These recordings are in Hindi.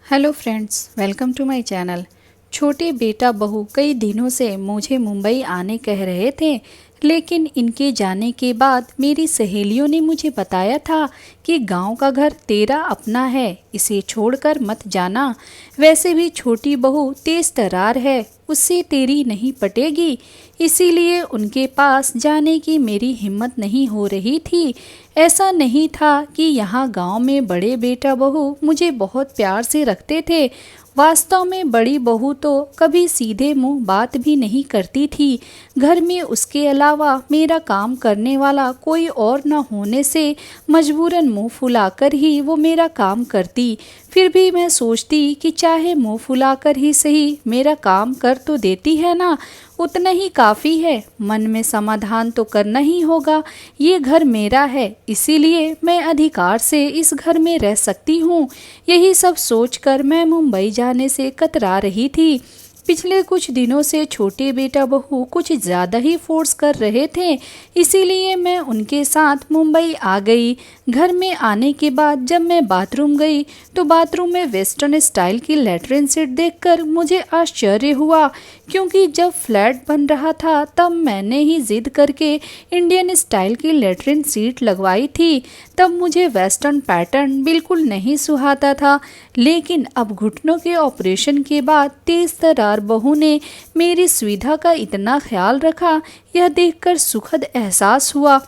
Hello friends, welcome to my channel. छोटे बेटा बहू कई दिनों से मुझे मुंबई आने कह रहे थे, लेकिन इनके जाने के बाद मेरी सहेलियों ने मुझे बताया था कि गांव का घर तेरा अपना है, इसे छोड़कर मत जाना। वैसे भी छोटी बहू तेज तर्रार है, उससे तेरी नहीं पटेगी। इसीलिए उनके पास जाने की मेरी हिम्मत नहीं हो रही थी। ऐसा नहीं था कि यहाँ गांव में बड़े बेटा बहू मुझे बहुत प्यार से रखते थे। वास्तव में बड़ी बहू तो कभी सीधे मुंह बात भी नहीं करती थी। घर में उसके अलावा मेरा काम करने वाला कोई और न होने से मजबूरन मुंह फुलाकर ही वो मेरा काम करती। फिर भी मैं सोचती कि चाहे मुंह फुलाकर ही सही मेरा काम कर तो देती है ना, उतना ही काफ़ी है। मन में समाधान तो करना ही होगा। ये घर मेरा है, इसीलिए मैं अधिकार से इस घर में रह सकती हूँ। यही सब सोचकर मैं मुंबई जाने से कतरा रही थी। पिछले कुछ दिनों से छोटे बेटा बहू कुछ ज़्यादा ही फोर्स कर रहे थे, इसीलिए मैं उनके साथ मुंबई आ गई। घर में आने के बाद जब मैं बाथरूम गई तो बाथरूम में वेस्टर्न स्टाइल की लैट्रिन सीट देखकर मुझे आश्चर्य हुआ, क्योंकि जब फ्लैट बन रहा था तब मैंने ही जिद करके इंडियन स्टाइल की लैट्रिन सीट लगवाई थी। तब मुझे वेस्टर्न पैटर्न बिल्कुल नहीं सुहाता था, लेकिन अब घुटनों के ऑपरेशन के बाद तेज तर्रार बहू ने मेरी सुविधा का इतना ख्याल रखा, यह देखकर सुखद एहसास हुआ।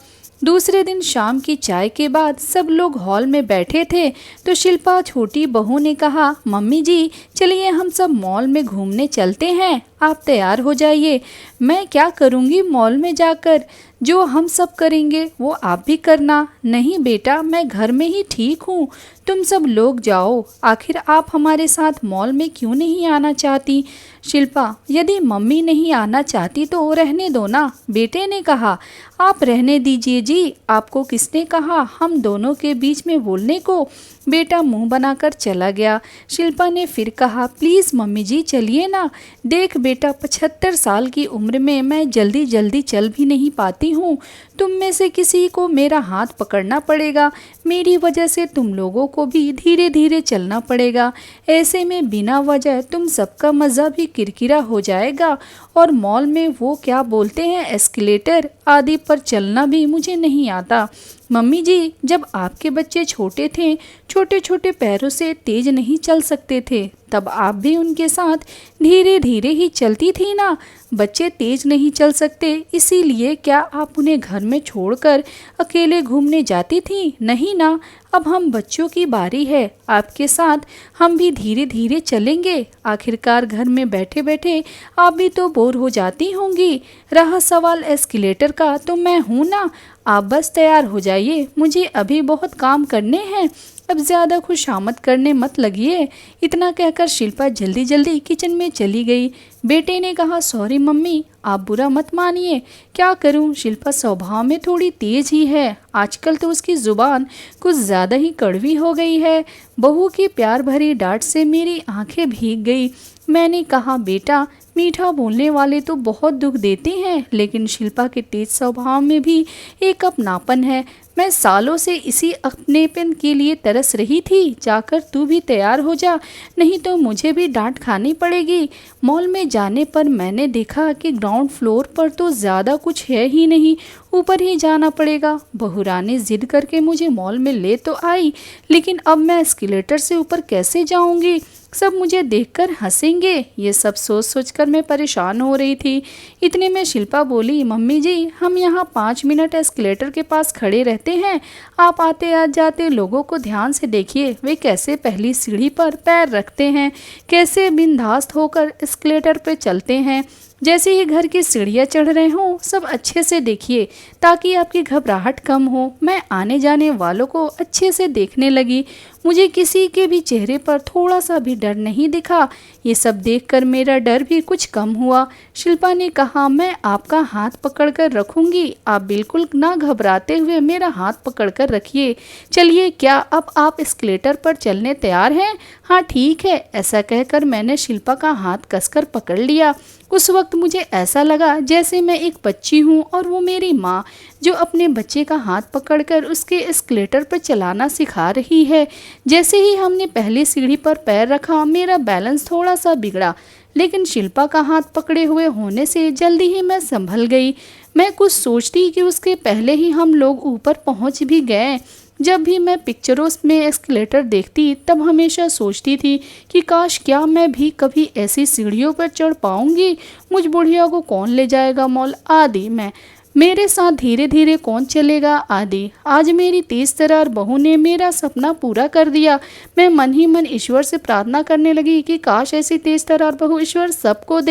दूसरे दिन शाम की चाय के बाद सब लोग हॉल में बैठे थे तो शिल्पा छोटी बहू ने कहा, मम्मी जी चलिए हम सब मॉल में घूमने चलते हैं, आप तैयार हो जाइए। मैं क्या करूँगी मॉल में जाकर, जो हम सब करेंगे वो आप भी करना। नहीं बेटा, मैं घर में ही ठीक हूँ, तुम सब लोग जाओ। आखिर आप हमारे साथ मॉल में क्यों नहीं आना चाहती? शिल्पा, यदि मम्मी नहीं आना चाहती तो रहने दो ना, बेटे ने कहा। आप रहने दीजिए जी, आपको किसने कहा हम दोनों के बीच में बोलने को? बेटा मुंह बनाकर चला गया। शिल्पा ने फिर कहा, प्लीज़ मम्मी जी चलिए ना। देख बेटा, 75 साल की उम्र में मैं जल्दी जल्दी चल भी नहीं पाती हूँ। तुम में से किसी को मेरा हाथ पकड़ना पड़ेगा, मेरी वजह से तुम लोगों को भी धीरे धीरे चलना पड़ेगा। ऐसे में बिना वजह तुम सबका मज़ा भी किरकिरा हो जाएगा। और मॉल में वो क्या बोलते हैं, एस्केलेटर आदि पर चलना भी मुझे नहीं आता। मम्मी जी, जब आपके बच्चे छोटे थे, छोटे छोटे पैरों से तेज नहीं चल सकते थे, तब आप भी उनके साथ धीरे धीरे ही चलती थी ना। बच्चे तेज नहीं चल सकते, इसीलिए क्या आप उन्हें घर में छोड़कर अकेले घूमने जाती थी? नहीं ना। अब हम बच्चों की बारी है, आपके साथ हम भी धीरे धीरे चलेंगे। आखिरकार घर में बैठे बैठे आप भी तो बोर हो जाती होंगी। रहा सवाल एस्केलेटर का, तो मैं हूँ ना, आप बस तैयार हो जाइए, मुझे अभी बहुत काम करने हैं। अब ज़्यादा खुशामद करने मत लगिए। इतना कहकर शिल्पा जल्दी जल्दी किचन में चली गई। बेटे ने कहा, सॉरी मम्मी, आप बुरा मत मानिए। क्या करूं, शिल्पा स्वभाव में थोड़ी तेज ही है, आजकल तो उसकी ज़ुबान कुछ ज़्यादा ही कड़वी हो गई है। बहू की प्यार भरी डांट से मेरी आंखें भीग गई। मैंने कहा, बेटा मीठा बोलने वाले तो बहुत दुख देते हैं, लेकिन शिल्पा के तेज स्वभाव में भी एक अपनापन है। मैं सालों से इसी अपनेपन के लिए तरस रही थी। जाकर तू भी तैयार हो जा, नहीं तो मुझे भी डांट खानी पड़ेगी। मॉल में जाने पर मैंने देखा कि ग्राउंड फ्लोर पर तो ज़्यादा कुछ है ही नहीं, ऊपर ही जाना पड़ेगा। बहुरानी जिद करके मुझे मॉल में ले तो आई, लेकिन अब मैं एस्केलेटर से ऊपर कैसे जाऊंगी? सब मुझे देखकर हंसेंगे। ये सब सोच सोचकर मैं परेशान हो रही थी। इतने में शिल्पा बोली, मम्मी जी हम यहाँ 5 मिनट एस्केलेटर के पास खड़े रहते हैं, आप आते आ जाते लोगों को ध्यान से देखिए, वे कैसे पहली सीढ़ी पर पैर रखते हैं, कैसे बिंदास्त होकर एस्केलेटर पर चलते हैं। जैसे ही घर की सीढ़ियाँ चढ़ रहे हों, सब अच्छे से देखिए ताकि आपकी घबराहट कम हो। मैं आने जाने वालों को अच्छे से देखने लगी। मुझे किसी के भी चेहरे पर थोड़ा सा भी डर नहीं दिखा। ये सब देखकर मेरा डर भी कुछ कम हुआ। शिल्पा ने कहा, मैं आपका हाथ पकड़कर रखूंगी, आप बिल्कुल ना घबराते हुए मेरा हाथ पकड़कर रखिए। चलिए, क्या अब आप एस्केलेटर पर चलने तैयार हैं? हाँ ठीक है। ऐसा कहकर मैंने शिल्पा का हाथ कसकर पकड़ लिया। उस वक्त मुझे ऐसा लगा जैसे मैं एक बच्ची हूँ और वो मेरी माँ, जो अपने बच्चे का हाथ पकड़कर उसके एस्केलेटर पर चलाना सिखा रही है। जैसे ही हमने पहली सीढ़ी पर पैर रखा मेरा बैलेंस थोड़ा सा बिगड़ा, लेकिन शिल्पा का हाथ पकड़े हुए होने से जल्दी ही मैं संभल गई। मैं कुछ सोचती कि उसके पहले ही हम लोग ऊपर पहुंच भी गए। जब भी मैं पिक्चरों में एस्केलेटर देखती तब हमेशा सोचती थी कि काश क्या मैं भी कभी ऐसी सीढ़ियों पर चढ़ पाऊंगी। मुझ बुढ़िया को कौन ले जाएगा मॉल आदि मैं, मेरे साथ धीरे धीरे कौन चलेगा आदि। आज मेरी तेज तर्रार बहू ने मेरा सपना पूरा कर दिया। मैं मन ही मन ईश्वर से प्रार्थना करने लगी कि काश ऐसी तेज तर्रार बहू ईश्वर सबको दे।